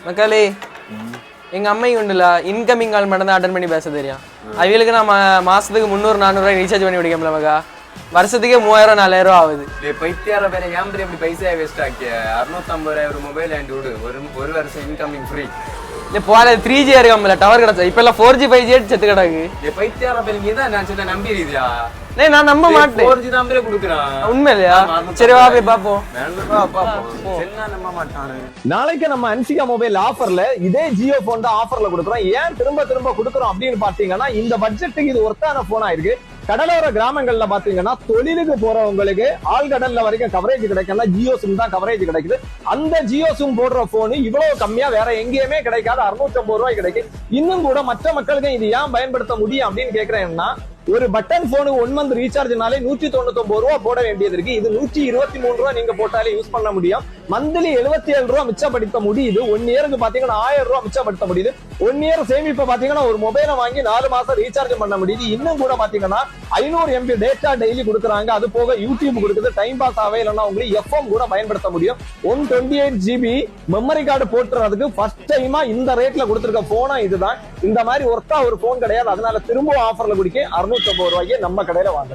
மக்களே எங்க அம்மைக்கு உண்டுல இன்கமிங் கால் மட்டும் தான் அட்டன் பண்ணி பேச தெரியும். அவங்களுக்கு நான் மாசத்துக்கு 300-400 ரீசார்ஜ் பண்ணி விடிக்கல மகா. வருஷத்துக்கே 3000-4000 ஆகுது. பைத்தியார வேற ஏன் இப்படி பைசா வேஸ்ட் ஆக்கிய 650 ஒரு மொபைல் ஆண்ட் விடு ஒரு வருஷம் இன்கமிங் ஃப்ரீ. இல்லை போல 3G இருக்காமல டவர் கிடச்சா இப்ப எல்லாம் 4G 5G செத்து கிடக்கு. பைத்தியார பேர் நீ தான் நான் சொன்ன நம்பிடுறியா? நான் நம்ப மாட்டேன். 4G தான் குடுக்குறான். உண்மை இல்லையா? சரி வா போய் பாப்போம். நம்ப மாட்டானு. நாளைக்கு நம்ம அன்சிகா மொபைல் ஆஃபர்ல இதே ஜியோ போன் தான் ஆஃபர்ல கொடுக்குறோம். ஏன் திரும்ப திரும்ப கொடுக்குறோம் அப்படின்னு பாத்தீங்கன்னா இந்த பட்ஜெட்டுக்கு இது ஒர்த்தான போனா இருக்கு. கடலோர கிராமங்கள்ல பாத்தீங்கன்னா தொழிலுக்கு போறவங்களுக்கு ஆழ்கடல்ல வரைக்கும் கவரேஜ் கிடைக்கல, ஜியோ சிம் தான் கவரேஜ் கிடைக்குது. அந்த ஜியோ சிம் போடுற போன் இவ்வளவு கம்மியா வேற எங்கேயுமே கிடைக்காது, 650 ரூபாய் கிடைக்கும். இன்னும் கூட மற்ற மக்களுக்கு இது ஏன் பயன்படுத்த முடியும் அப்படின்னு கேக்குறேன்னா, ஒரு பட்டன் போனு 1 மந்த் ரீசார்ஜ்னாலே 199 ரூபா போட வேண்டியது இருக்கு. இது 123 ரூபா நீங்க போட்டாலே யூஸ் பண்ண முடியும். மந்த்லி 77 ரூபா மிச்சப்படுத்த முடியுது. 1 இயருக்கு பாத்தீங்கன்னா 1000 ரூபா மிச்சப்படுத்த முடியுது. 1 இயர் சேமிப்பை பாத்தீங்கன்னா ஒரு மொபைலை வாங்கி 4 மாசம் ரீசார்ஜ் பண்ண முடியுது. இன்னும் கூட பாத்தீங்கன்னா 500 MB டேட்டா டெய்லி கொடுக்குறாங்க. அது போக யூடியூப் கொடுக்குது. டைம் பாஸ் ஆகவே இல்லைன்னா உங்களுக்கு எஃப்எம் கூட பயன்படுத்த முடியும். 128 GB மெமரி கார்டு போட்டுறதுக்கு ஃபர்ஸ்ட் டைமா இந்த ரேட்ல கொடுத்துருக்க போனா இதுதான். இந்த மாதிரி ஒர்த்தா ஒரு போன் கிடையாது. அதனால திரும்ப ஆஃபர்ல குடிக்க 650 ரூபாய்க்கு நம்ம கடையில வாங்க.